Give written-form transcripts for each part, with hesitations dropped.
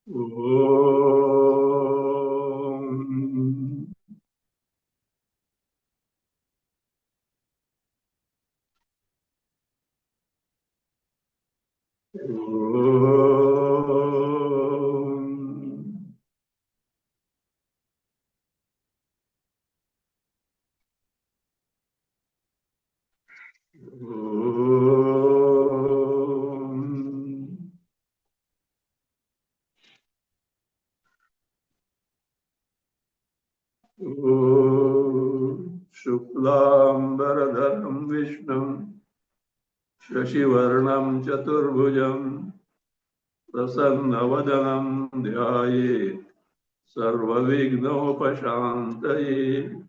Om. Om. Om. Shuklam Vishnum Shashivarnam Chaturbhujam Prasannavadanam Dhyaye Sarvavighnopashantaye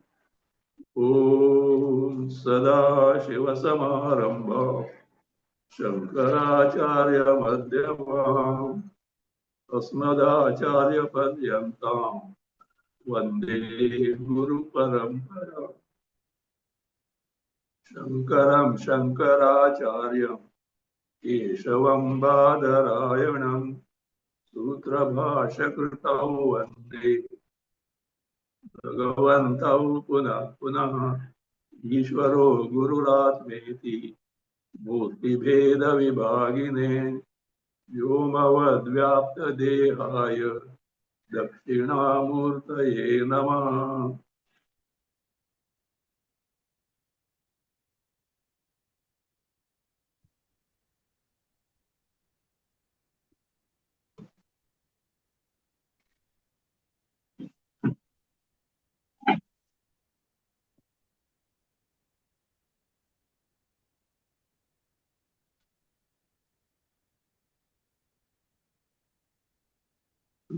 Om Sadashivasamarambha Shankaracharya Madhyamam Asmadacharya Padyantam Vande Guru Parampara Shankaram Shankaracharya Keshavam Badarayanam Sutrabhashakritau Vande Bhagavantau Punah Punah Ishvaro Gururatmeti Murti Bheda Vibhagine Vyomavadvyaptadehaya Dakshinamurtaye Namah.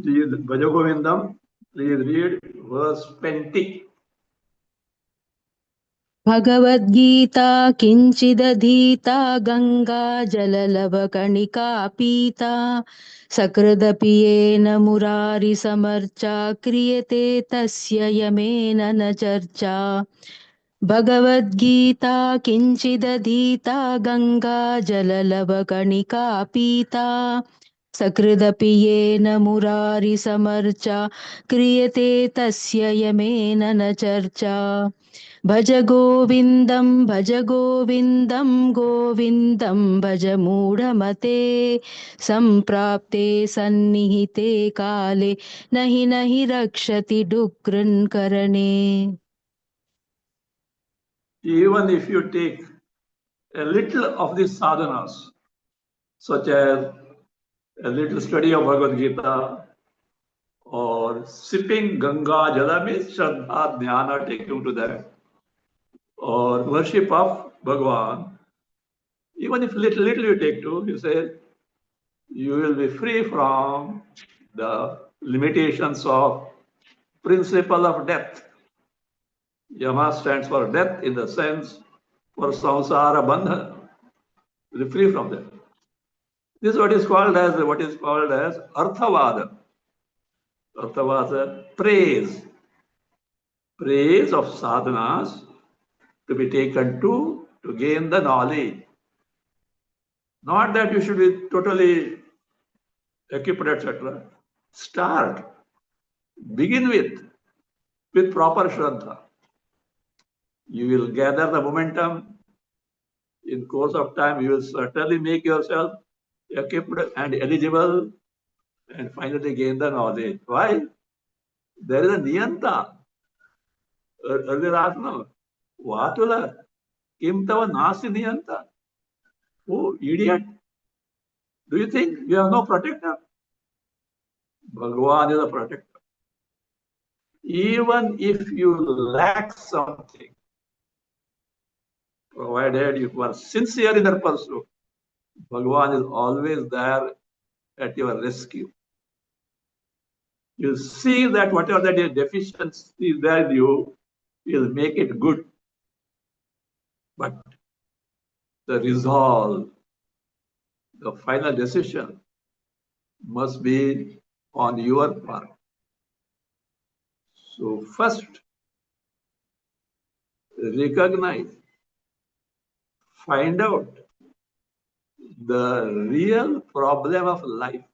Bhaja Govindam, please read verse 20. Bhagavad Gita किञ्चिदधीता Ganga जललवकणिका पीता सकृदपि येन मुरारिसमर्चा क्रियते तस्य Yemen न चर्चा। भगवद्गीता किञ्चिदधीता गङ्गा जललवकणिका पीता सकृदपि येन मुरारिसमर्चा क्रियते तस्य Yemen न चर्चा। भज गोविन्दं गोविन्दं भज मूढमते सम्प्राप्ते सन्निहिते काले नहि रक्षति डुक्रन्करणे। Even if you take a little of these sadhanas, such as a little study of Bhagavad Gita or sipping Ganga Jala means Shraddha, Dhyana, take you to that, or worship of Bhagavan, even if little you take to, you say, you will be free from the limitations of principle of death. Yama stands for death in the sense for samsara bandhana. You will be free from that. This is what is called as arthavada. Arthavada, praise. Praise of sadhanas to be taken to gain the knowledge. Not that you should be totally equipped, etc. Start. Begin with proper Shraddha. You will gather the momentum. In course of time, you will certainly make yourself equipped and eligible and finally gain the knowledge. Why? There is a niyanta. Earlier asked, no, Vatula, kim tava nasi niyanta? Oh, idiot. Do you think you have no protector? Bhagavan is a protector. Even if you lack something, provided you are sincere in your pursuit, Bhagavan is always there at your rescue. You see that whatever that is deficiency is there in you, will make it good. But the resolve, the final decision must be on your part. So first, recognize, find out the real problem of life.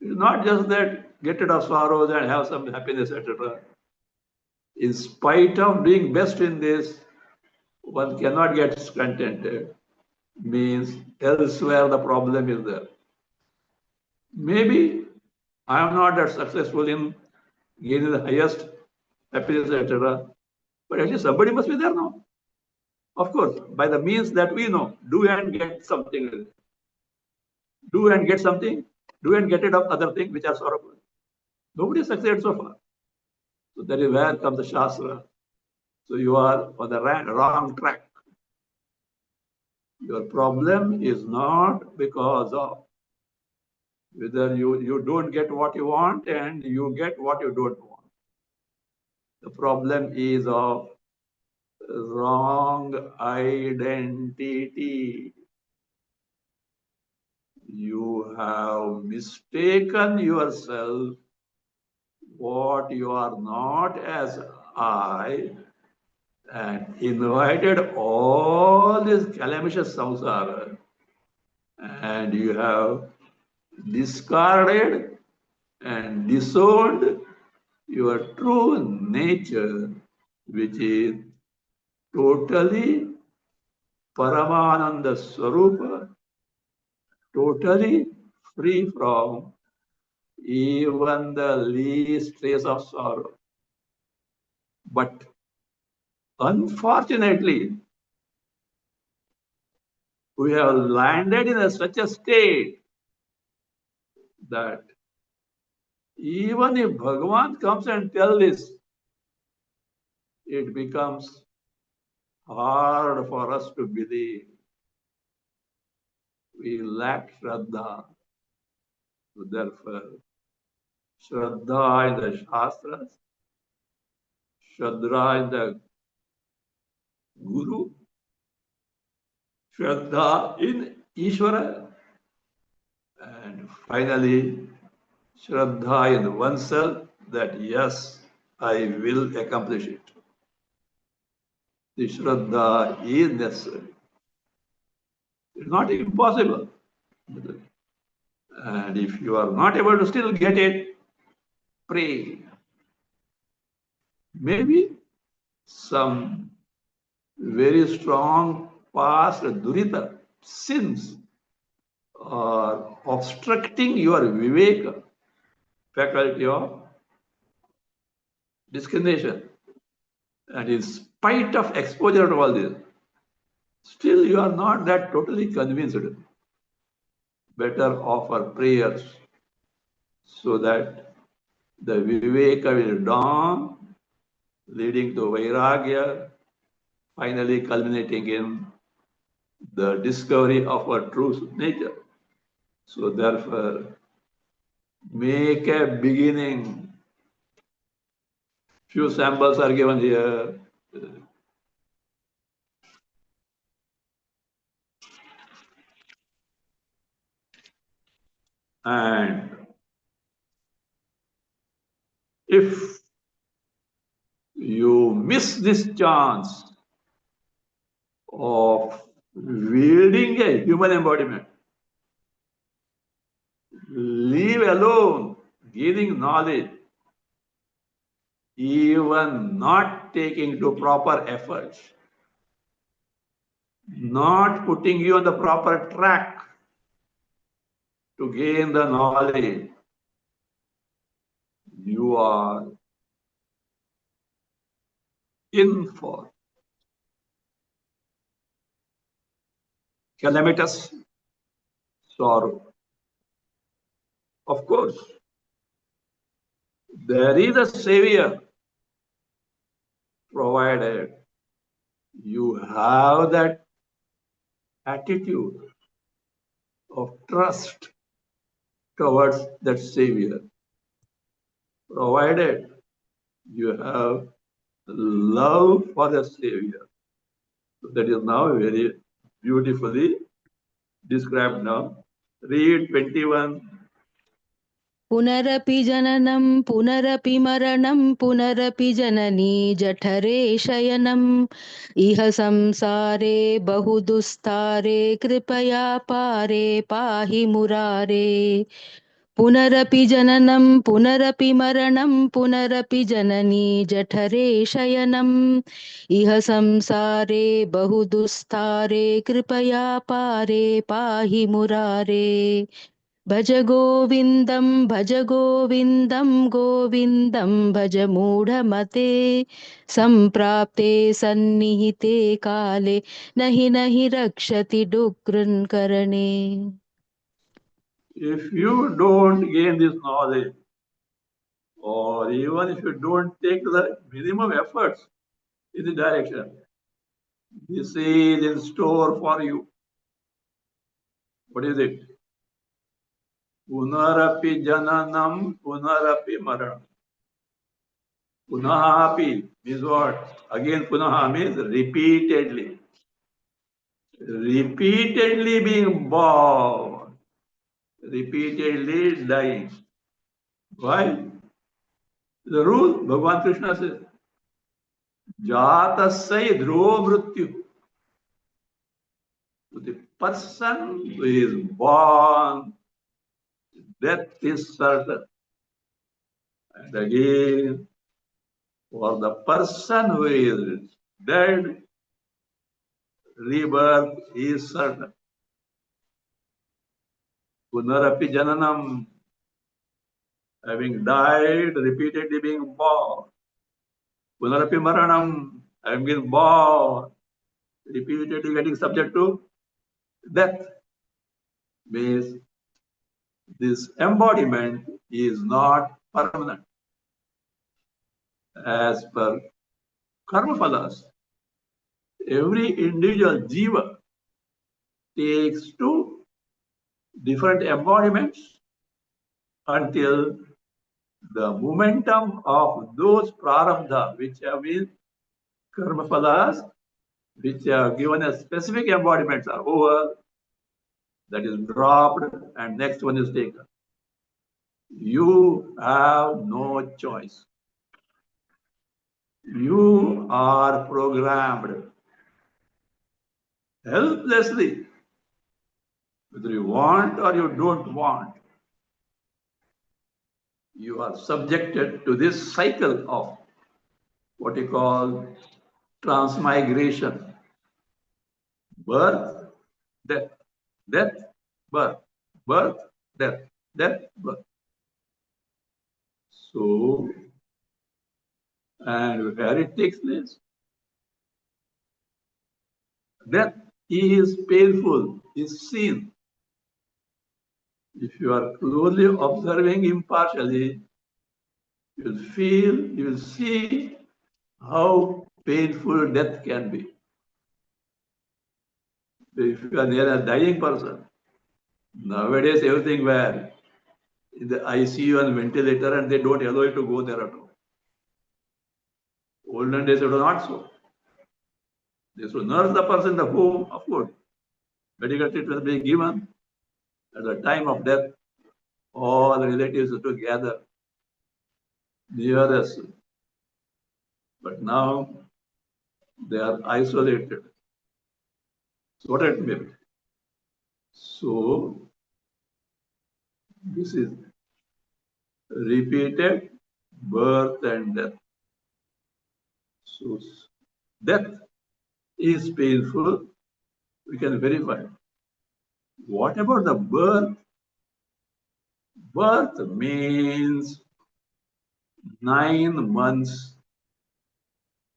It's not just that get rid of sorrows and have some happiness, etc. In spite of being best in this, one cannot get contented. Means elsewhere the problem is there. Maybe I am not that successful in gaining the highest happiness, etc. But at least somebody must be there now. Of course, by the means that we know, do and get something. Do and get something, do and get rid of other things which are sorrowful. Nobody succeeded so far. So that is where comes the Shastra. So you are on the wrong track. Your problem is not because of whether you don't get what you want and you get what you don't want. The problem is of wrong identity. You have mistaken yourself what you are not as I and invited all this calamitous samsara, and you have discarded and disowned your true nature, which is totally Paramananda Swarupa, totally free from even the least trace of sorrow. But unfortunately, we have landed in such a state that even if Bhagavan comes and tells this, it becomes hard for us to believe. We lack Shraddha. Therefore, Shraddha in the Shastras, Shraddha in the Guru, Shraddha in Ishvara, and finally, Shraddha in oneself that yes, I will accomplish it. The Shraddha is necessary. It's not impossible. And if you are not able to still get it, pray. Maybe some very strong past durita, sins are obstructing your viveka, faculty of discrimination. And in spite of exposure to all this, still you are not that totally convinced. Better offer prayers so that the viveka will dawn, leading to vairagya, finally culminating in the discovery of our true nature. So therefore, make a beginning. Few samples are given here. And if you miss this chance of wielding a human embodiment, leave alone gaining knowledge, even not taking to proper efforts, not putting you on the proper track to gain the knowledge, you are in for calamitous sorrow. Of course, there is a savior provided you have that attitude of trust towards that savior, provided you have love for the savior. So that is now very beautifully described now. Read 21. पुनरपि जननं पुनरपि मरणं पुनरपि जननी जठरे शयनम् इह संसारे बहुदुस्तारे कृपया पारे पाहि मुरारे पुनरपि जननं पुनरपि मरणं पुनरपि जननी जठरे शयनम् इह संसारे बहुदुस्तारे कृपया पारे पाहि मुरारे भज गोविन्दं गोविन्दं भज मूढमते सम्प्राप्ते सन्निहिते काले नहि नहि रक्षति डुकृन्करणे. If you don't gain this knowledge, or even if you don't take the minimum efforts in the direction, this is in store for you. What is it? Punarapi jananam, punarapi maranam. Punahapi means what? Again, punaha means repeatedly. Repeatedly being born, repeatedly dying. Why? The rule, Bhagavan Krishna says, Jatasya dhruva mrityu. To the person who is born, death is certain. And again, for the person who is dead, rebirth is certain. Punarapi jananam, having died, repeatedly being born. Punarapi maranam, having been born, repeatedly getting subject to death. Means this embodiment is not permanent. As per karma phalas, every individual jiva takes two different embodiments until the momentum of those prarabdha which have been karma phalas, which have given us specific embodiments are over, that is dropped, and next one is taken. You have no choice. You are programmed helplessly, whether you want or you don't want. You are subjected to this cycle of what you call transmigration, birth, death, death, birth, birth, death, death, birth. So, and where it takes place, death is painful, is seen. If you are closely observing impartially, you will see how painful death can be. If you are near a dying person, nowadays everything where in the ICU and ventilator, and they don't allow you to go there at all. Olden days it was not so. They should nurse the person in the home, of course. Medical treatment being given at the time of death. All the relatives are to gather near us. But now they are isolated. So what it means? So this is repeated birth and death. So death is painful. We can verify. What about the birth? Birth means 9 months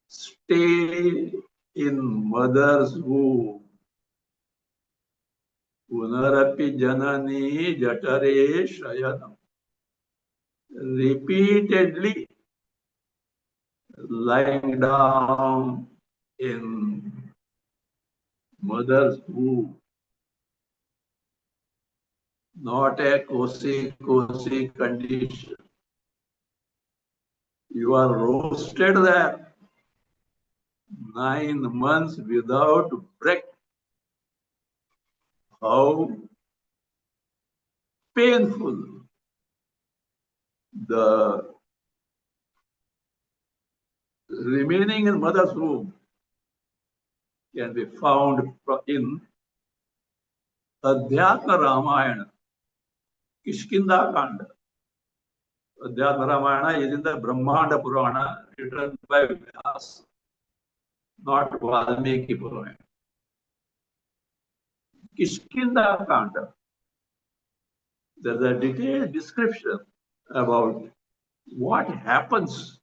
stay in mother's womb. Punarapi janani jatare shayanam. Repeatedly lying down in mother's womb. Not a cozy condition. You are roasted there 9 months without break. How painful the remaining in mother's womb can be found in Adhyatma Ramayana. Kishkinda Kanda. Adhyatma Ramayana is in the Brahmanda Purana written by Vyasa, not Valmiki Purana. Kishkinda Kanda. There's a detailed description about what happens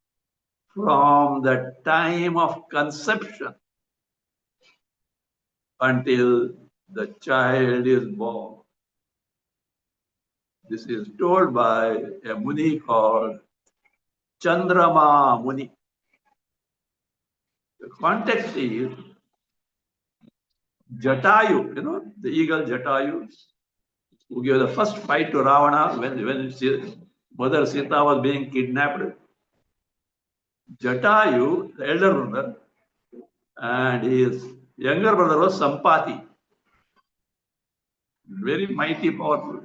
from the time of conception until the child is born. This is told by a Muni called Chandrama Muni. The context is Jatayu, the eagle Jatayu, who gave the first fight to Ravana when Mother Sita was being kidnapped. Jatayu, the elder brother, and his younger brother was Sampati. Very mighty, powerful.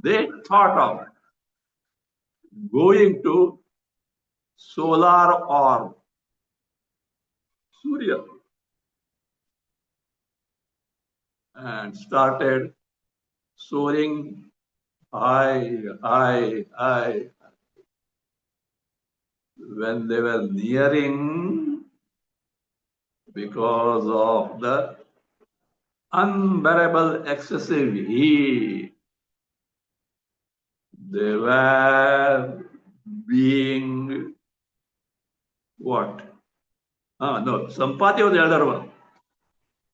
They thought of going to solar orb, Surya, and started soaring high, high, high. When they were nearing, because of the unbearable excessive heat, they were being what? No, Sampati was the elder one.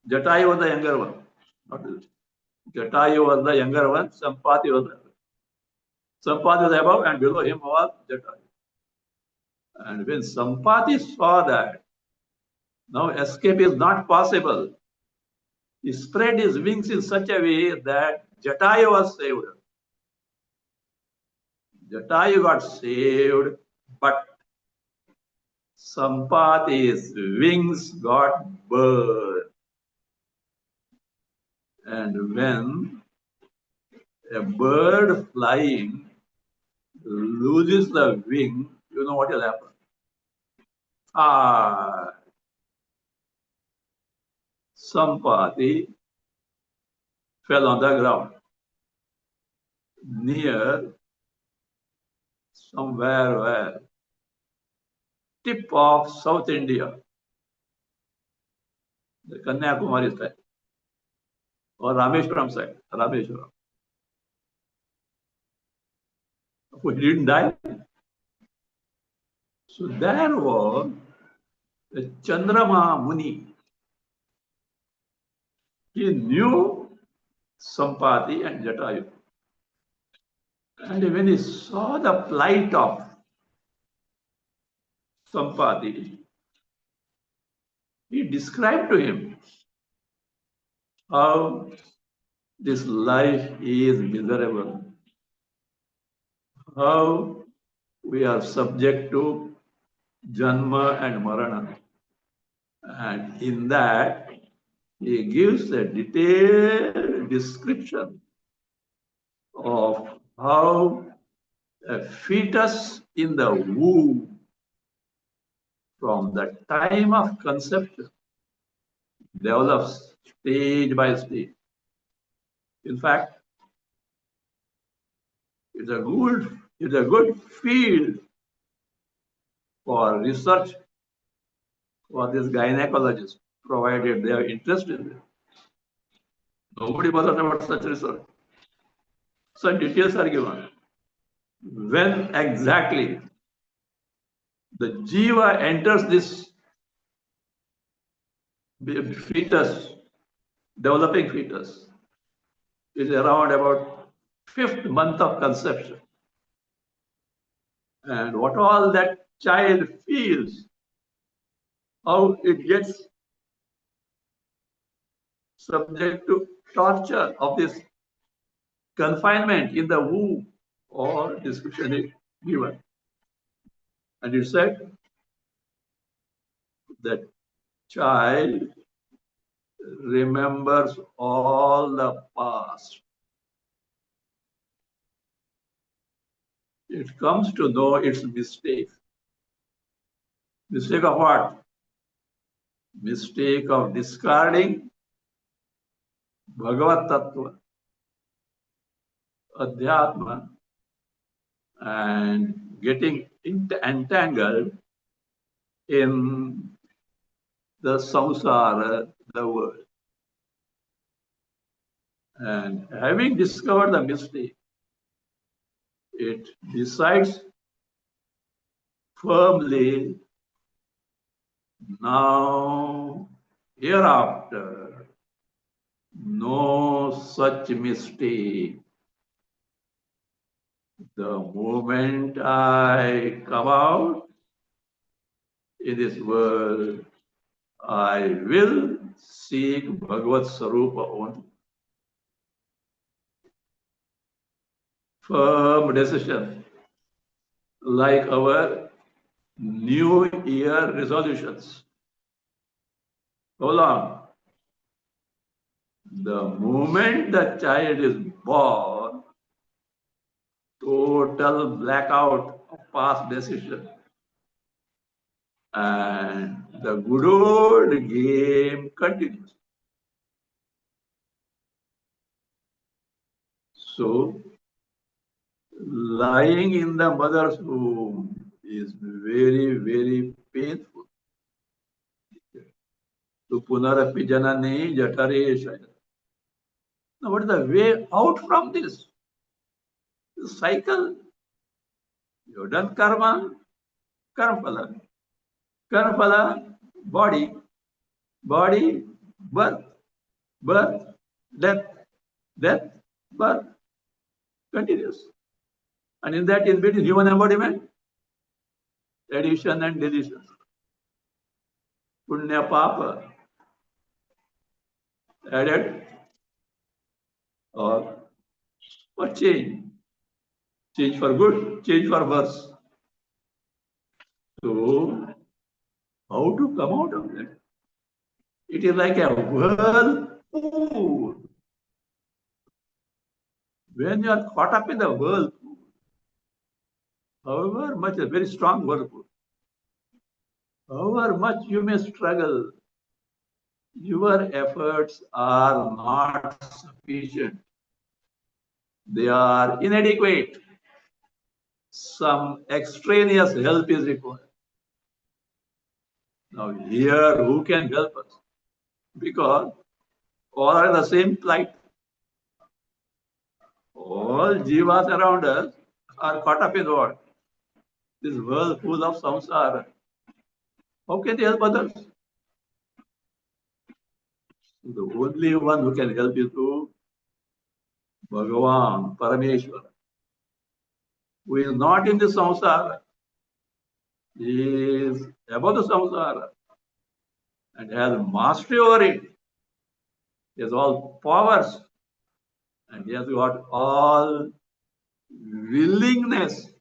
Jatayu was the younger one. Jatayu was the younger one. Sampati was the elder. Sampati was above, and below him was Jatayu. And when Sampati saw that now escape is not possible, he spread his wings in such a way that Jatayu was saved. Jatayu got saved, but Sampati's wings got burned. And when a bird flying loses the wing, you know what will happen? Sampati fell on the ground near somewhere where tip of South India, the Kanyakumari side, or Rameshwaram side, Rameshwaram. He didn't die. So there was a Chandrama Muni. He knew Sampati and Jatayu. And when he saw the plight of Sampati, he described to him how this life is miserable, how we are subject to Janma and Marana. And in that, he gives a detailed description of how a fetus in the womb, from the time of conception, develops stage by stage. In fact, it's a good field for research for this gynecologist, provided they are interested in it. Nobody bothers about such research. Some details are given. When exactly the jiva enters this fetus, developing fetus, is around about 5th month of conception. And what all that child feels, how it gets subject to torture of this confinement in the womb, or description is given. And it said that child remembers all the past. It comes to know its mistake. Mistake of what? Mistake of discarding Bhagavad Tattva. Adhyatma and getting entangled in the samsara, the world. And having discovered the mystery, it decides firmly now, hereafter, no such mistake. The moment I come out in this world, I will seek Bhagavad Sarupa only. Firm decision, like our New Year resolutions. How long? The moment the child is born, total blackout of past decision. And the good old game continues. So, lying in the mother's womb is very, very painful. To punarapi janani jataresha. Now, what is the way out from this? The cycle. You have done karma, karmaphala. Karmaphala, body, body, birth, birth, death, death, birth. Continues. And in that is between human embodiment, addition and deletion. Punya papa, added or change. Change for good, change for worse. So, how to come out of that? It is like a whirlpool. When you are caught up in the whirlpool, however much, a very strong whirlpool, however much you may struggle, your efforts are not sufficient. They are inadequate. Some extraneous help is required. Now here, who can help us? Because all are in the same plight. All jivas around us are caught up in what? This whirlpool of samsara. How can they help others? The only one who can help is through Bhagavan, Parameshwara, who is not in the samsara. He is above the samsara and has mastery over it. He has all powers and he has got all willingness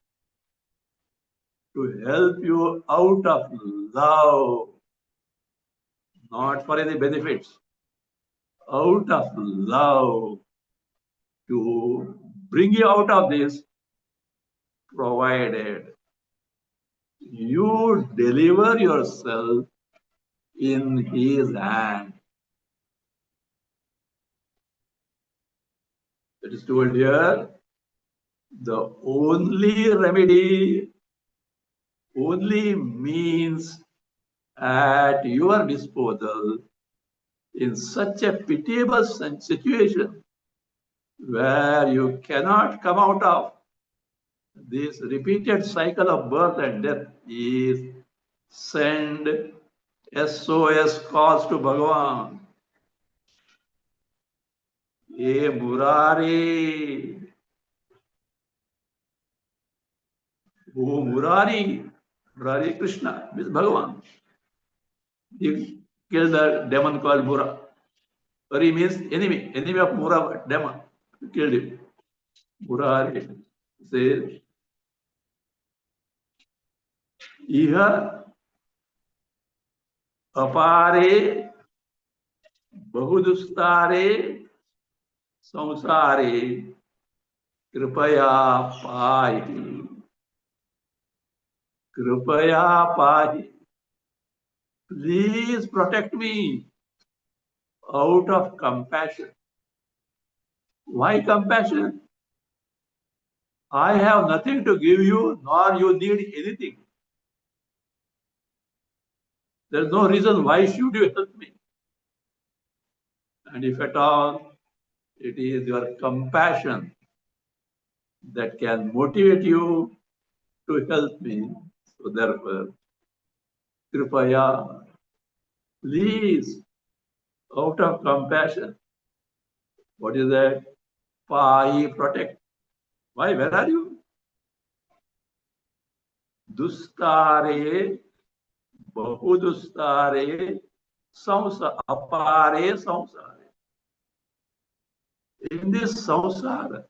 to help you out of love, not for any benefits, out of love to bring you out of this, provided you deliver yourself in his hand. It is told here, the only remedy, only means at your disposal in such a pitiable situation where you cannot come out of this repeated cycle of birth and death is send SOS calls to Bhagavan. Ye Murari, O Murari, Murari Krishna, with Bhagavan. He killed the demon called Mura. Murari means enemy, enemy of Mura, demon. He killed him. Murari says, Iha apare bahudustare samsare kripaya pahi. Kripaya pahi. Please protect me out of compassion. Why compassion? I have nothing to give you, nor you need anything. There's no reason why should you help me. And if at all, it is your compassion that can motivate you to help me. So therefore, Kripaya, please, out of compassion, what is that? Pai, protect. Why? Where are you? Dustare, bahudustare, apare samsare. In this samsara,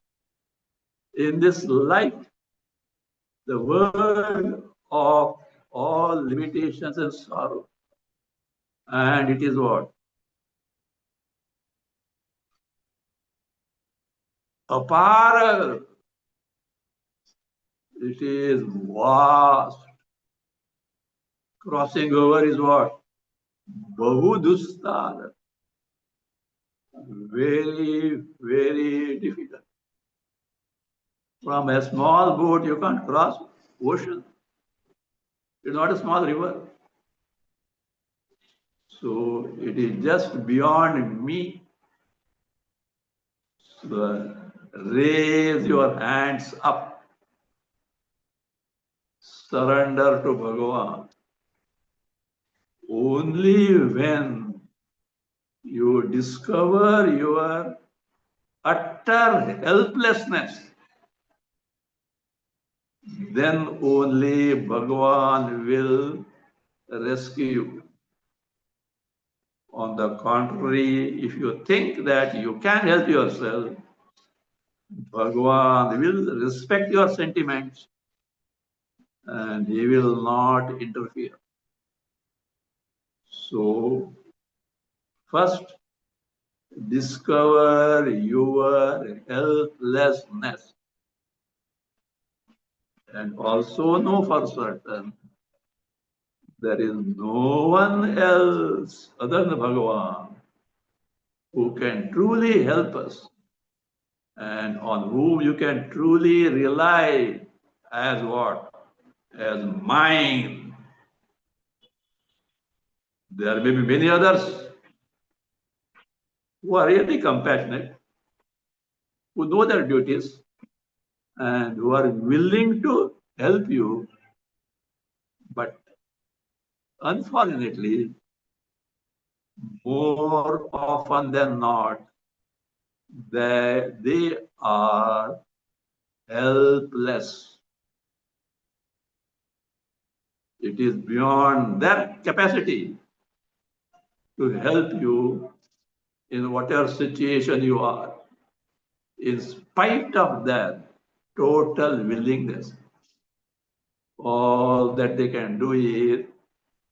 in this life, the world of all limitations and sorrow. And it is what? Apara. It is vast. Crossing over is what? Bahudustar. Very, very difficult. From a small boat, you can't cross ocean. It's not a small river. So it is just beyond me. So raise your hands up. Surrender to Bhagavan. Only when you discover your utter helplessness, then only Bhagavan will rescue you. On the contrary, if you think that you can help yourself, Bhagavan will respect your sentiments and he will not interfere. So, first, discover your helplessness and also know for certain there is no one else other than Bhagavan who can truly help us and on whom you can truly rely as what? As mine. There may be many others who are really compassionate, who know their duties, and who are willing to help you. But unfortunately, more often than not, they are helpless. It is beyond their capacity to help you in whatever situation you are, in spite of their total willingness. All that they can do is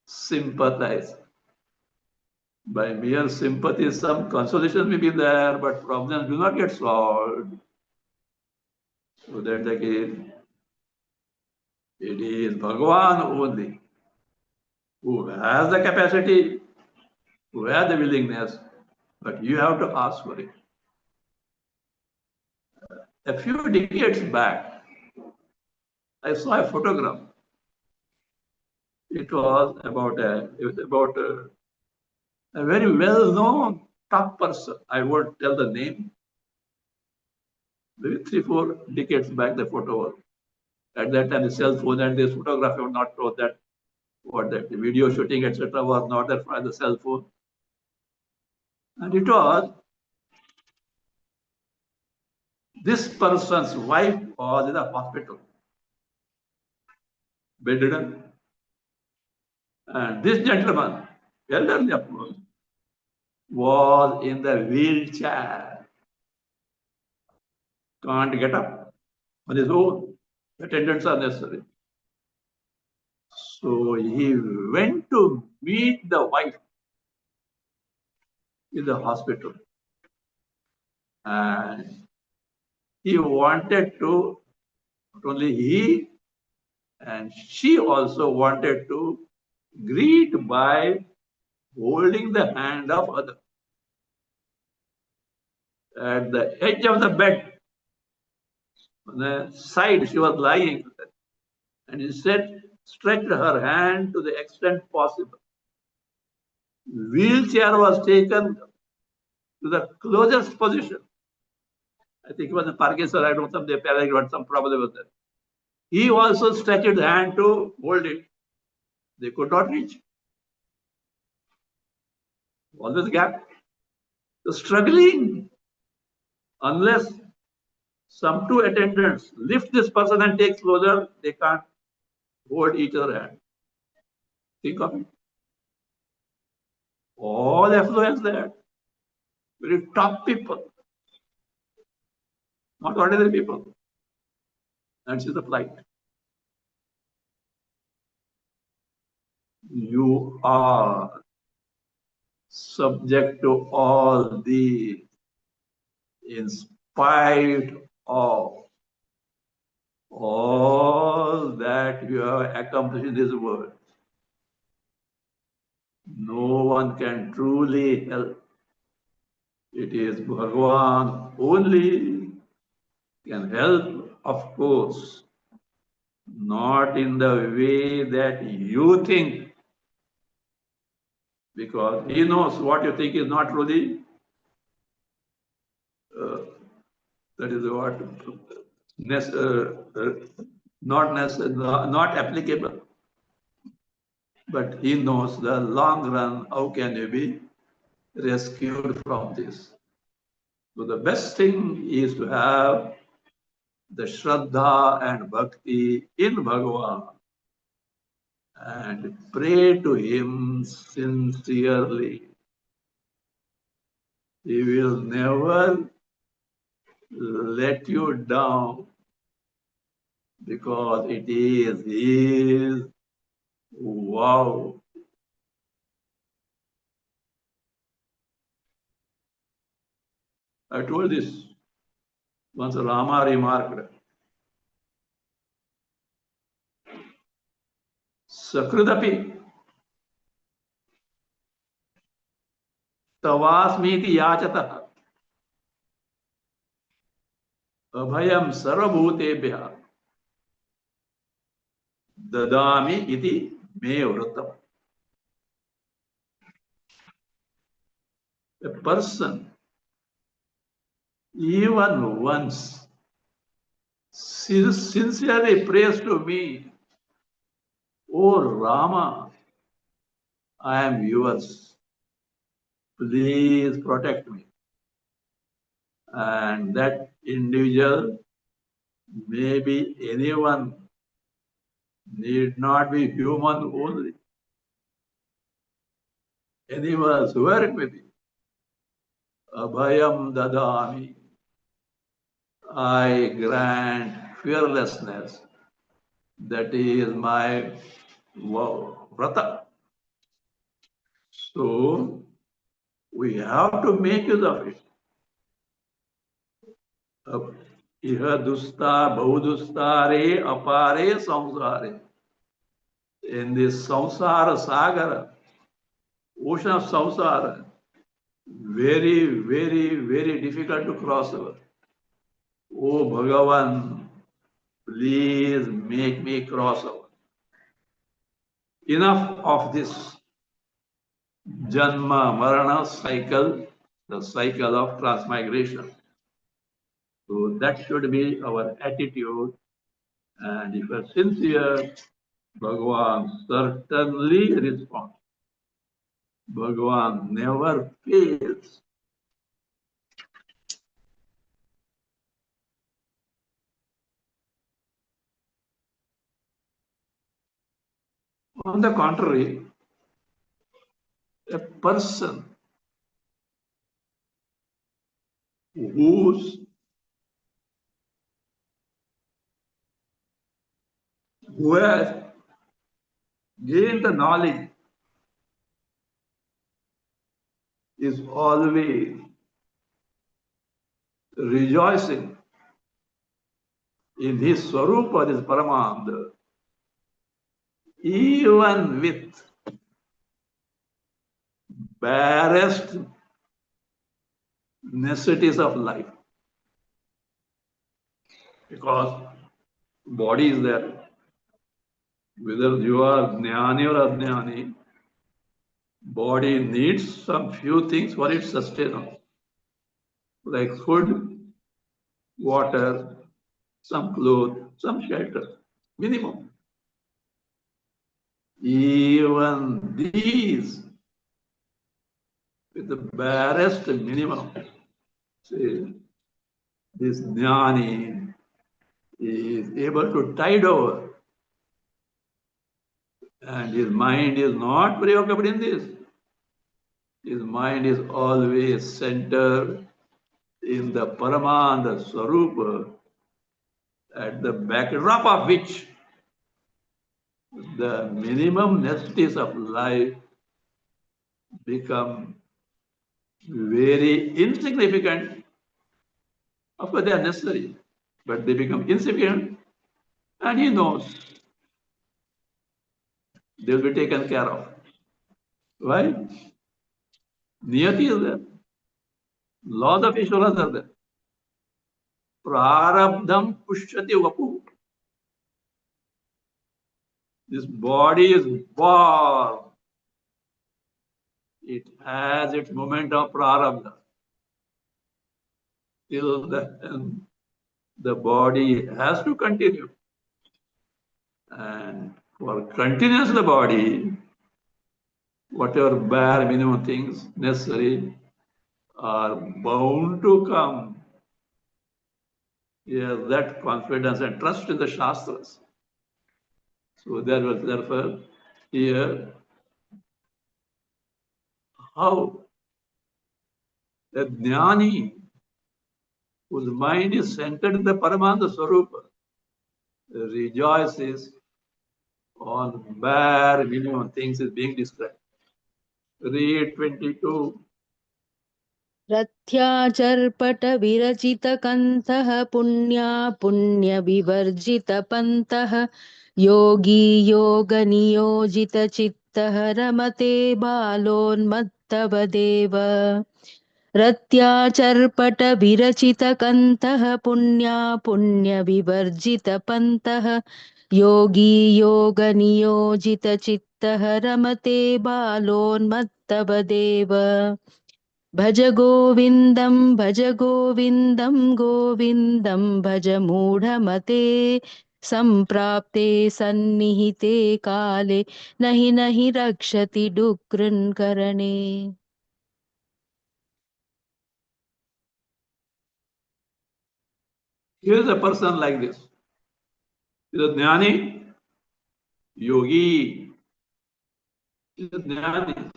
sympathize. By mere sympathy, some consolation may be there, but problems do not get solved. So that again, it is Bhagavan only who has the capacity, who has the willingness, but you have to ask for it. A few decades back, I saw a photograph. It was about a very well-known top person. I won't tell the name. Maybe 3, 4 decades back, the photo was. At that time, the cell phone and this photography were not told that what that video shooting, etc., was not there for the cell phone. And it was this person's wife was in the hospital, bedridden. And this gentleman, elderly of course, was in the wheelchair, can't get up on his own. Attendants are necessary. So he went to meet the wife in the hospital. And he wanted to, not only he, and she also wanted to greet by holding the hand of other. At the edge of the bed, On the side, she was lying, and instead stretched her hand to the extent possible. Wheelchair was taken to the closest position. I think it was a Parkinson, I don't know, some paragraph, some problem with that. He also stretched his hand to hold it. They could not reach. Always gap. So struggling unless some two attendants lift this person and take closer, they can't hold each other hand. Think of it. All affluence there. Very top people, not ordinary people. That's the plight. You are subject to all these in spite of all that you have accomplished in this world. No one can truly help. It is Bhagavan only can help, of course, not in the way that you think, because he knows what you think is not truly, that is what, not applicable. But he knows the long run, how can you be rescued from this? So the best thing is to have the Shraddha and Bhakti in Bhagavan and pray to him sincerely. He will never let you down because it is his wow. I told this once. Rama remarked, Sakrudapi tavasmiti yachata abhayam sarvabhutebhya dadami iti me vratam. A person, even once, sincerely prays to me, "Oh Rama, I am yours. Please protect me." And that individual, maybe anyone, need not be human only. Animals, whoever it may be. Abhayam dadami. I grant fearlessness. That is my vrata. So we have to make use of it. Iha dusta bahudustare apare samsare. In this samsara sagara, ocean of samsara, very, very, very difficult to cross over. Oh Bhagavan, please make me cross over. Enough of this Janma Marana cycle, the cycle of transmigration. So that should be our attitude. And if we are sincere, Bhagavan certainly responds. Bhagavan never fails. On the contrary, a person who's who has gained the knowledge is always rejoicing in his Swarupa, his Paramananda, even with barest necessities of life. because body is there. Whether you are jnani or ajnani, body needs some few things for its sustenance, like food, water, some clothes, some shelter, minimum. Even these, with the barest minimum, say, this jnani is able to tide over, and his mind is not preoccupied in this. His mind is always centered in the Paramanda Swarupa, at the backdrop of which the minimum necessities of life become very insignificant. Of course, they are necessary, but they become insignificant, and he knows they will be taken care of. Why? Niyati is there. Laws of Ishvara are there. Prarabdham pushyati vapu. This body is born. It has its moment of prarabdha. Till the body has to continue. And for continuous the body, whatever bare minimum things necessary are bound to come. Yes, that confidence and trust in the Shastras. So therefore, here, how a jnani whose mind is centered in the Paramananda Swarupa rejoices on bare minimum things is being described. Read 22. रथ्याचर्पटविरचितकन्थः पुण्या पुण्यविवर्जितपन्तः योगी योगनियोजितचित्तः रमते बालोन्मत्तवदेव रत्याचर्पटविरचितकन्थः पुण्या पुण्यविवर्जितपन्तः योगी योगनियोजितचित्तः रमते बालोन्मत्तवदेव भज गोविन्दं गोविन्दं भज मूढमते सम्प्राप्ते सन्निहिते काले नहि रक्षति डुक्रन्करणे। Here is a person like this. He is a jnani, yogi. He is a jnani.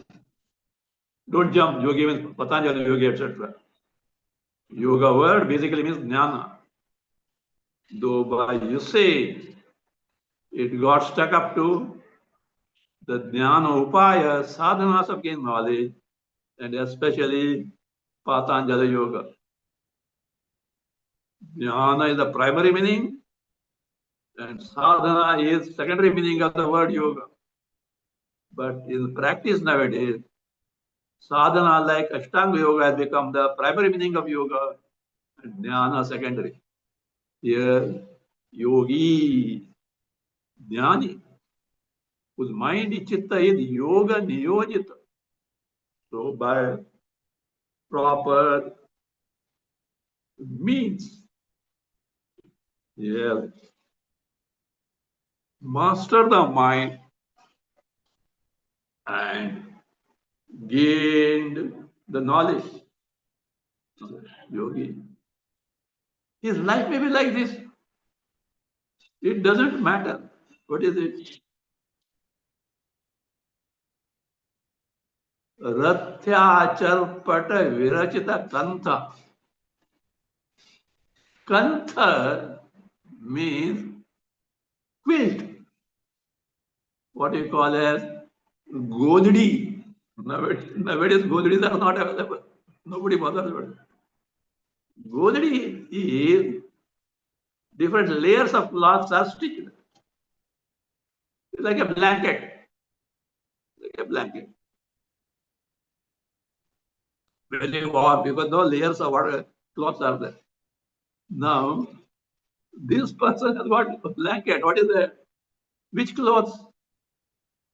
Don't jump. Yogi means Patanjali yogi, etc. Yoga word basically means jnana. Though by you say it got stuck up to the jnana upaya, sadhanas of gain knowledge, and especially Patanjali yoga. Jnana is the primary meaning, and sadhana is secondary meaning of the word yoga. But in practice nowadays, sadhana like Ashtanga yoga has become the primary meaning of yoga, and jnana secondary. Here, yogi, jnani, whose mind chitta is yoga niyojita. So by proper means, yeah, master the mind and gained the knowledge. Yogi. His life may be like this. It doesn't matter. What is it? Rathyaacharpata virachita kantha. Kantha means quilt. What you call as goddi. Nowadays godris are not available. Nobody bothers about it. Godri is different layers of cloths are stitched. It's like a blanket. Like a blanket. Very warm because no layers of water, cloths are there. Now, This person has got a blanket. What is that? Which clothes?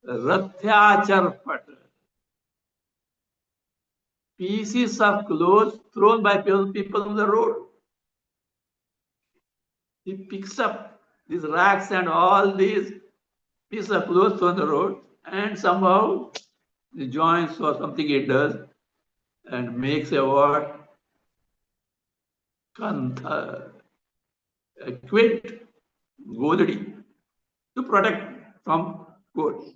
Rathya pieces of clothes thrown by people on the road. He picks up these rags and all these pieces of clothes on the road, and somehow the joints or something it does and makes a what? Kantha, a quid, godadi, to protect from goats.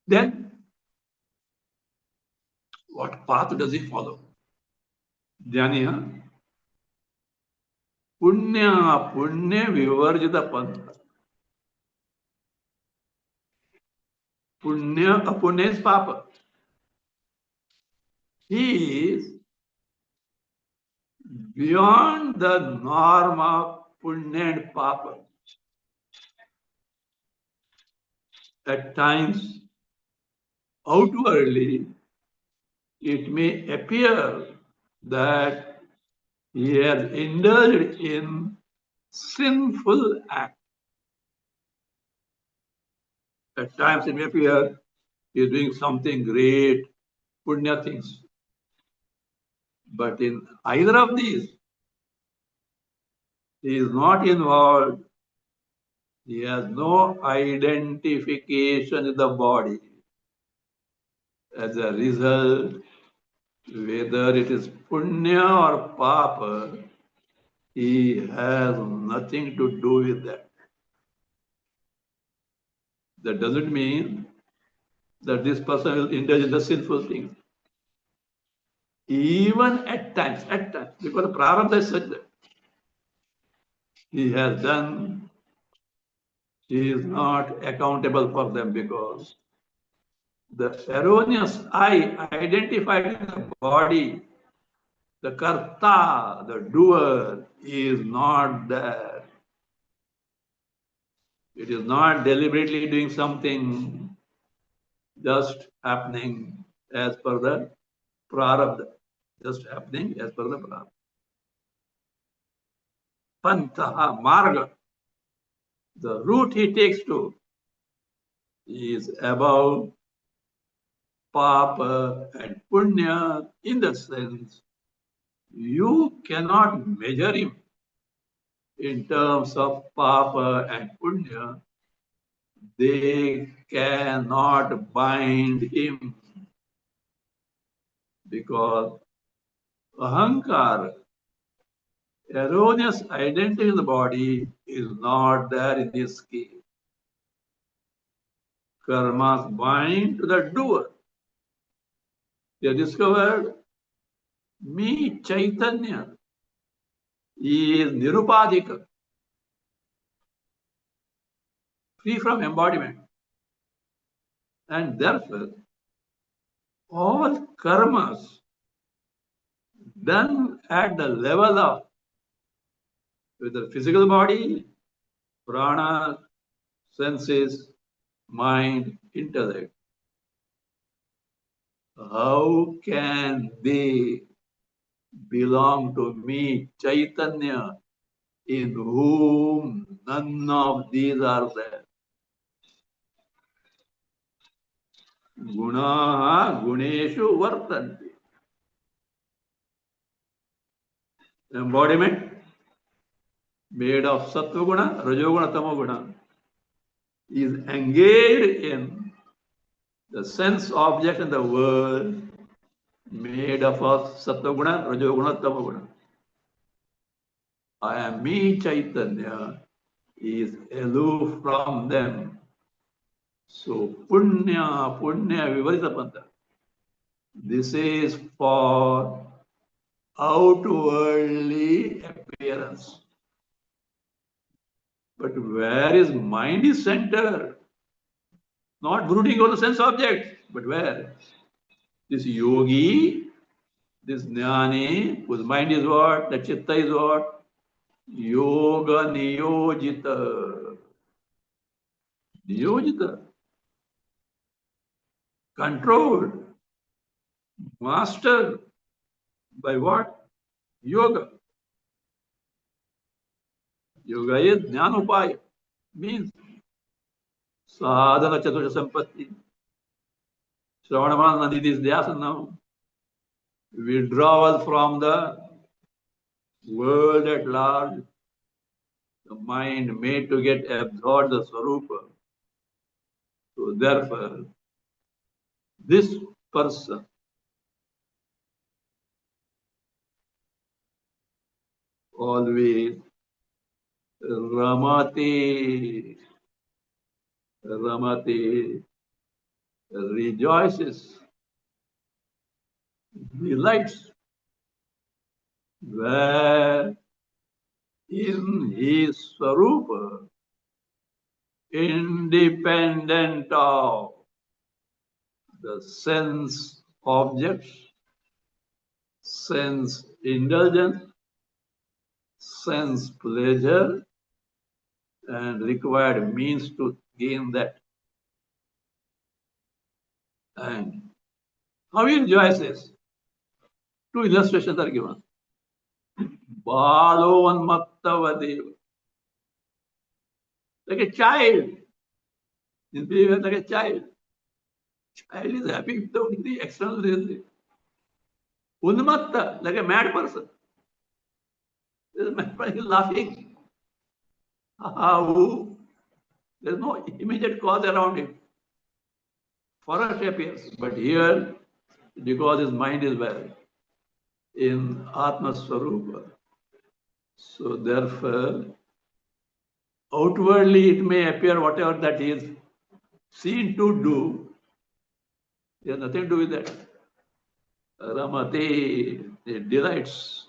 Then what path does he follow? Dhyaniya, punya vivarjita pantha. Punya is papa. He is beyond the norm of punya and papa. At times, outwardly, it may appear that he has indulged in sinful act. At times, it may appear he is doing something great, punya things. But in either of these, he is not involved. He has no identification in the body. As a result, whether it is punya or papa, he has nothing to do with that. That doesn't mean that this person will indulge in the sinful things. Even at times, because the prarabdha is such that he has done, he is not accountable for them because the erroneous I identified in the body, the karta, the doer, is not there. It is not deliberately doing something, just happening as per the prarabdha. Just happening as per the prarabdha. Pantaha, marga, the route he takes to is above papa and punya in the sense you cannot measure him in terms of papa and punya. They cannot bind him because ahankara, erroneous identity in the body, is not there in this case. Karmas bind to the doer. They discovered me Chaitanya is nirupadhika, free from embodiment. And therefore, all karmas done at the level of whether physical body, prana, senses, mind, intellect, how can they belong to me, Chaitanya, in whom none of these are there? Gunaha guneshu vartanti. Embodiment made of sattva guna, rajoguna, tamoguna is engaged in the sense object in the world made up of sattva guna, rajoguna, tamoguna. I am me, Chaitanya, is aloof from them. So punya vivarita panta. This is for outwardly appearance. But where is mind is centered? Not brooding over the sense objects, but where? This yogi, this jnani, whose mind is what? The chitta is what? Yoga niyojita. Niyojita. Controlled. Mastered. By what? yoga. Yoga is jnanopaya, means sadhana chatusha sampatti. Shravanamana Nadi is dhyasana now. Withdrawal from the world at large, the mind made to get absorbed the Swarupa. So therefore, this person always Ramati, Ramati rejoices, delights, where in his Swarupa, independent of the sense objects, sense indulgence, sense pleasure, and required means to gain that. And how he rejoices? Two illustrations are given. Balo Anmattavadeva. Like a child. In behavior like a child. Child is happy without the external reason. Unmatta, like a mad person. This is mad person is laughing. How? There's no immediate cause around him. Forest appears. But here, because his mind is well in Atma Swarupa, so therefore, outwardly it may appear whatever that he is seen to do, he has nothing to do with that. Ramate, he delights,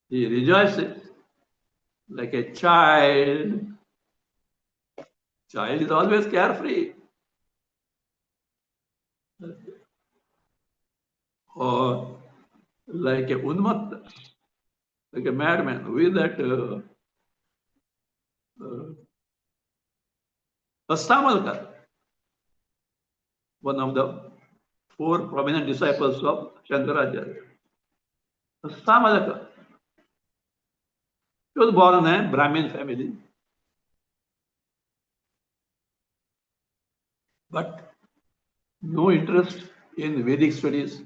he rejoices like a child. Child is always carefree. Or like a unmatta, like a madman, with that Astamalkar, one of the four prominent disciples of Shankaracharya. Astamalkar. He was born in a Brahmin family. But no interest in Vedic studies,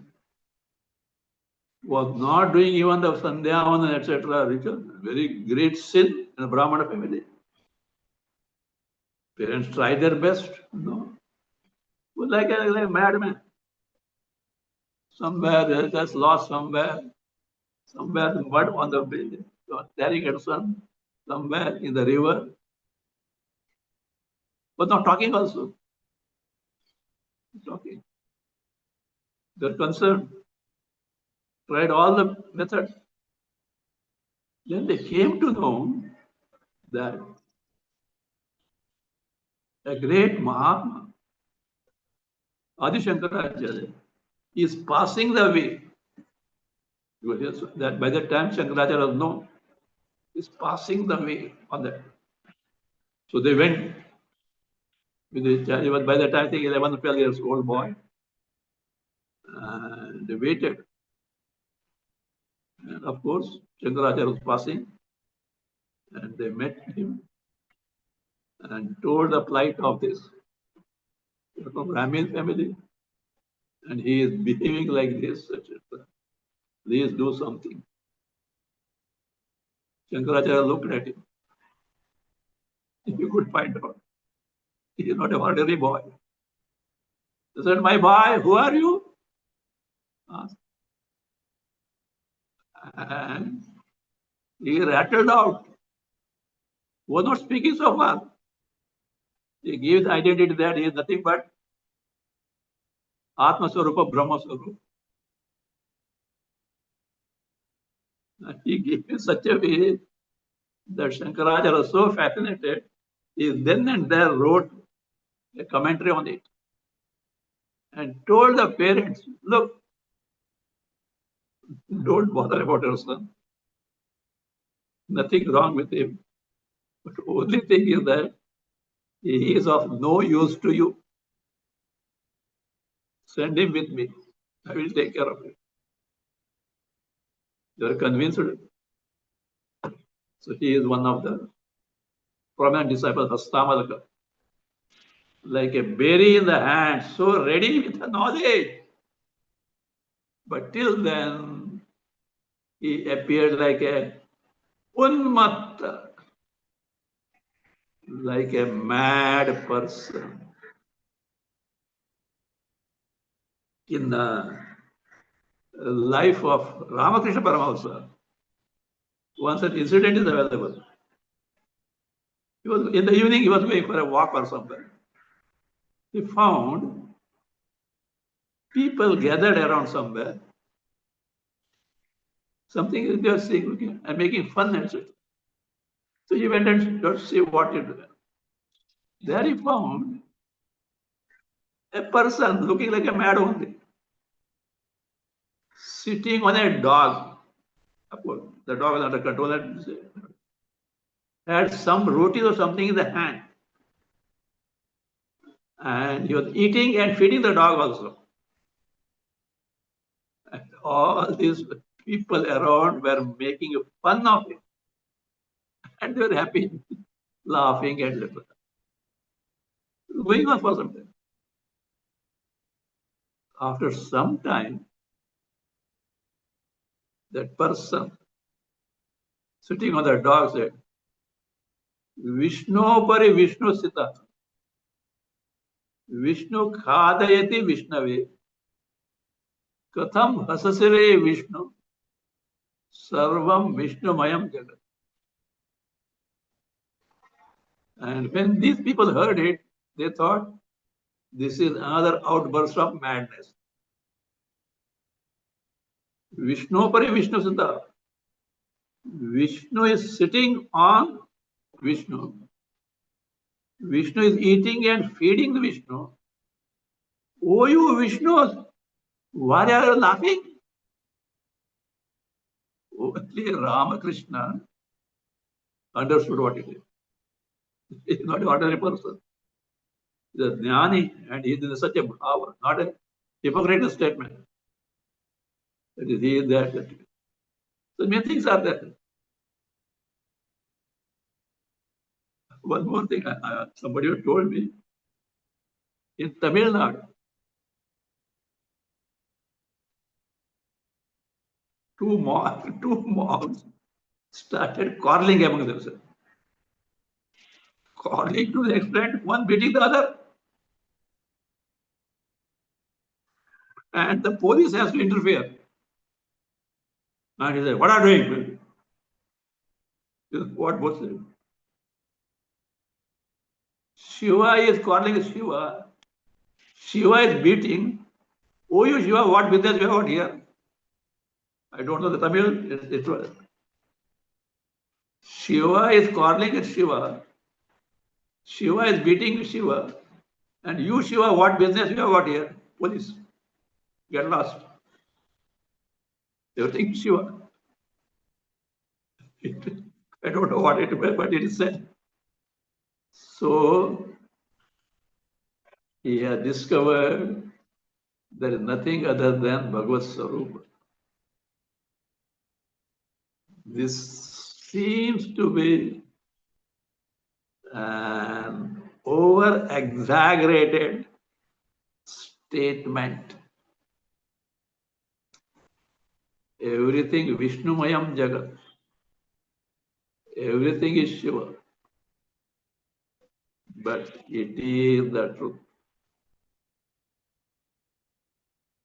was not doing even the Sandhyavan, etc. ritual. Very great sin in a Brahmana family. Parents tried their best. No. Was like a madman. Somewhere they just lost somewhere. Somewhere the mud on the bridge. So staring at sun. Somewhere in the river. But not talking also. Talking. They're concerned. Tried all the methods. Then they came to know that a great Mahatma, Adi Shankaracharya, is passing the way. That by the time Shankaracharya was known, is passing the way on that. So they went with the child. By the time I think 11, 12 years old boy, and they waited. And of course, Shankaracharya was passing, and they met him and told the plight of this from Brahmin family, and he is behaving like this, etc. Please do something. Shankaracharya looked at him. If you could find out, he is not a ordinary boy. He said, "My boy, who are you?" Asked. And he rattled out. He was not speaking so far. He gives identity that he is nothing but Atma Swarupa, Brahma Swarupa. And he gave in such a way that Shankaracharya was so fascinated, he then and there wrote a commentary on it and told the parents, look, don't bother about your son. Nothing wrong with him. But the only thing is that he is of no use to you. Send him with me. I will take care of him. You are convinced? So he is one of the prominent disciples of Stamalaka. Like a berry in the hand, so ready with the knowledge. But till then, he appeared like a unmatta, like a mad person. In the life of Ramakrishna Paramahamsa, one such incident is available. He was in the evening. He was going for a walk or something. He found people gathered around somewhere. Something they were saying, looking and making fun and so. So he went and to see what it was. There he found a person looking like a mad only, sitting on a dog. Of course, the dog was under control and had some roti or something in the hand. And he was eating and feeding the dog also. And all these people around were making fun of it. And they were happy, laughing and going on for some time. After some time, that person sitting on the dog said, Vishnu pari Vishnu sita. Vishnu khadayati Vishnave. Katham hasasire Vishnu. Sarvam Vishnu mayam jagat. And when these people heard it, they thought this is another outburst of madness. Vishnu pari Vishnu sita. Vishnu is sitting on Vishnu. Vishnu is eating and feeding the Vishnu. Oh, you Vishnu, why are you laughing? Only Ramakrishna understood what it is. He is not an ordinary person. He is a jnani and he is in such a bhava, not a hypocritical statement. That is, he is that. So many things are there. One more thing, somebody told me in Tamil Nadu, two monks started quarreling among themselves. Quarreling to the extent one beating the other. And the police has to interfere. And he said, what are you doing? What both said. Shiva is quarreling with Shiva. Shiva is beating. Oh, you Shiva, what business you have out here? I don't know the Tamil. It was. Shiva is quarreling with Shiva. Shiva is beating Shiva. And you, Shiva, what business you have out here? Police. Get lost. Everything Shiva. I don't know what it was, but it is said. So he has discovered there is nothing other than Bhagavad Sarupa. This seems to be an over exaggerated statement. Everything Vishnumayam Jagat. Everything is Shiva. But it is the truth.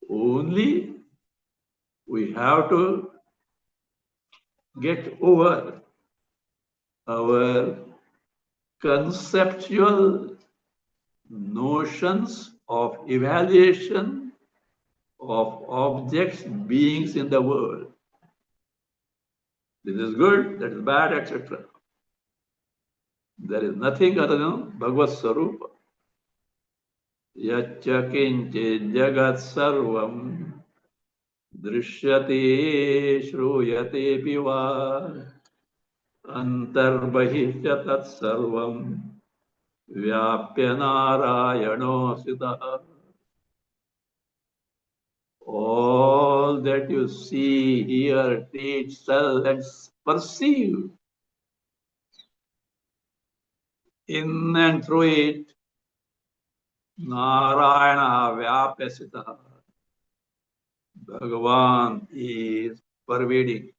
Only we have to get over our conceptual notions of evaluation of objects, beings in the world. This is good, that is bad, etc. There is nothing other than Bhagavad Sarupa. Yacha kinche jagat sarvam drishyate shruyate piva antarbahishya tat sarvam vyapya narayano sita. All all that you see, hear, teach, sell, and perceive. In and through it, Narayana Vyapasita. Bhagavan is pervading.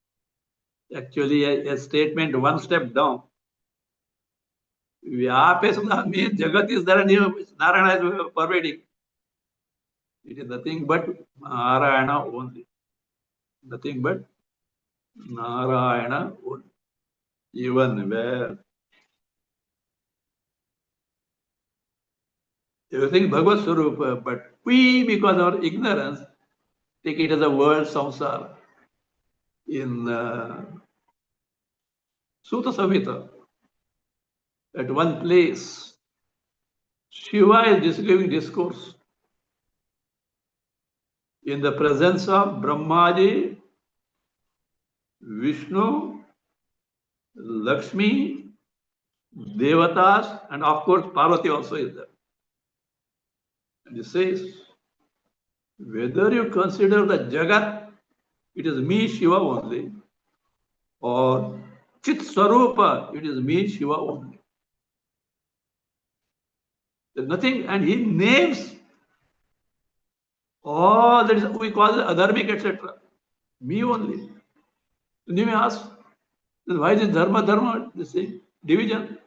Actually, a statement one step down. Vyapasita means Jagat is there and Narayana is pervading. It is nothing but Narayana only. Nothing but Narayana only. Even where everything Bhagavad Swarupa, but we, because of our ignorance, take it as a world samsara. In Sutta Samhita, at one place, Shiva is giving discourse in the presence of Brahmaji, Vishnu, Lakshmi, Devatas, and of course Parvati also is there. And he says, whether you consider the Jagat, it is me, Shiva only, or Chit Swarupa, it is me, Shiva only. There's nothing, and he names all that is we call adharmic, etc. Me only. And you may ask, why is dharma, this thing, division?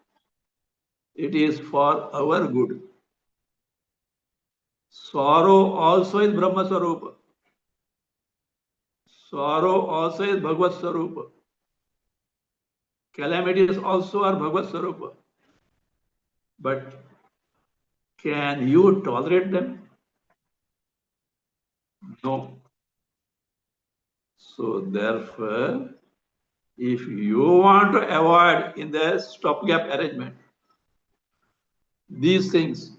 It is for our good. Sorrow also is Brahma Swarupa. Sorrow also is Bhagavad Swarupa. Calamities also are Bhagavad Swarupa. But can you tolerate them? No. So therefore, if you want to avoid in the stopgap arrangement, these things,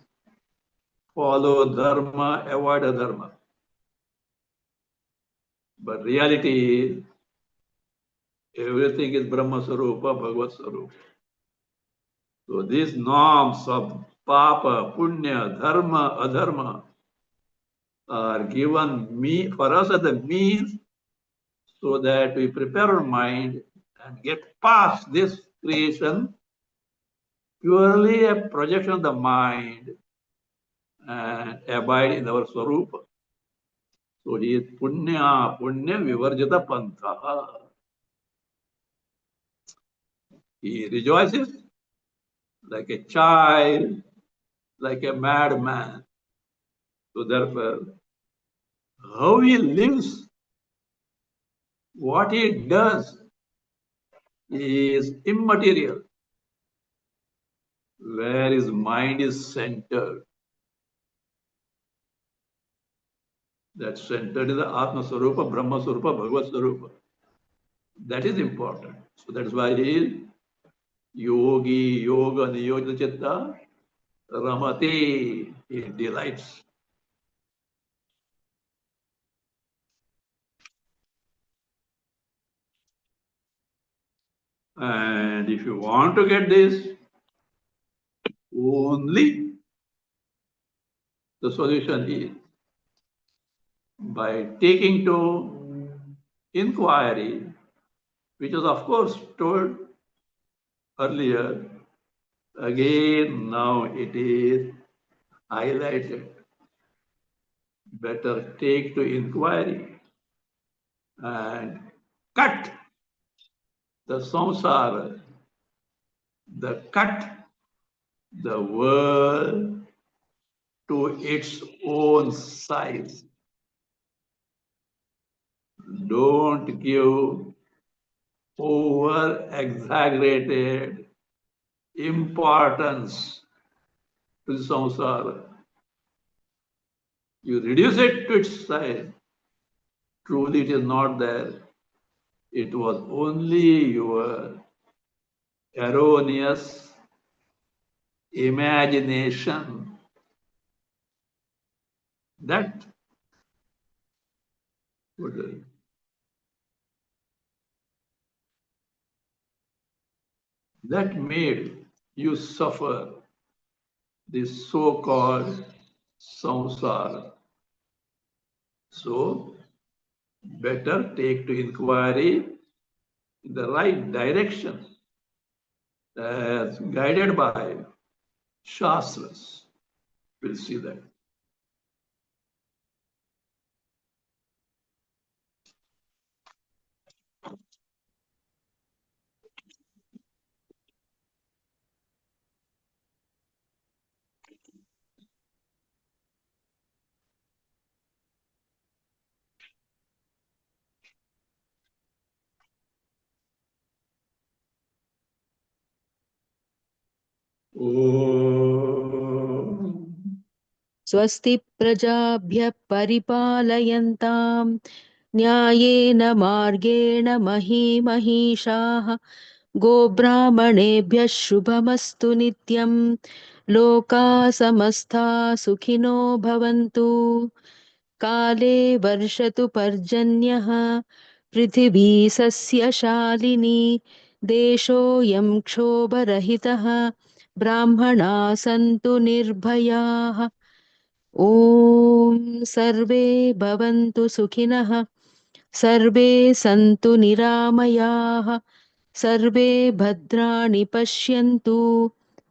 follow dharma, avoid adharma. But reality is, everything is Brahma Sarupa, Bhagavad Sarupa. So these norms of Papa, Punya, Dharma, Adharma are given me for us as the means so that we prepare our mind and get past this creation, purely a projection of the mind, and abide in our Swarupa. So he is Punya Vivarjita Pantha. He rejoices like a child, like a madman. So therefore, how he lives, what he does is immaterial. Where his mind is centered, that centered is the Atma Swarupa, Brahma Swarupa, Bhagavad Swarupa. That is important. So that's why he is Yogi, Yoga, Niyojita Chitta, Ramati, he delights. And if you want to get this, only the solution is by taking to inquiry, which was of course told earlier. Again, now it is highlighted. Better take to inquiry and cut the samsara, cut the world to its own size. Don't give over exaggerated importance to the samsara. You reduce it to its size. Truly, it is not there. It was only your erroneous imagination that that made you suffer this so-called samsara. So better take to inquiry in the right direction as guided by Shastras. We'll see that. स्वस्ति प्रजाभ्यः परिपालयन्तां न्यायेन मार्गेण महीमहीषाः गोब्राह्मणेभ्यः शुभमस्तु नित्यं लोकाः समस्ता सुखिनो भवन्तु काले वर्षतु पर्जन्यः पृथिवी सस्यशालिनी देशोऽयं क्षोभरहितः ब्राह्मणाः सन्तु निर्भयाः ॐ सर्वे भवन्तु सुखिनः सर्वे सन्तु निरामयाः सर्वे भद्राणि पश्यन्तु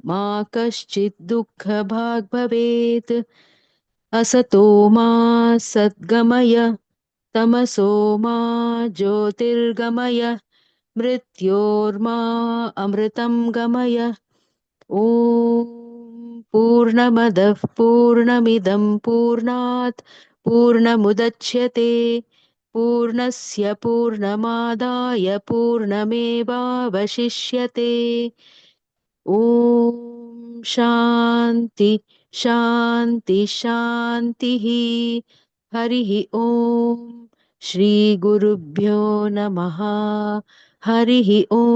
मा कश्चित् दुःखभाग् भवेत् असतो मा सद्गमय तमसो मा ज्योतिर्गमय मृत्योर्मा अमृतं गमय ॐ पूर्णमदः पूर्णमिदं पूर्णात् पूर्णमुदच्यते पूर्णस्य पूर्णमादाय पूर्णमेवावशिष्यते ॐ शान्ति शान्ति शान्तिः हरिः ॐ श्रीगुरुभ्यो नमः हरिः ॐ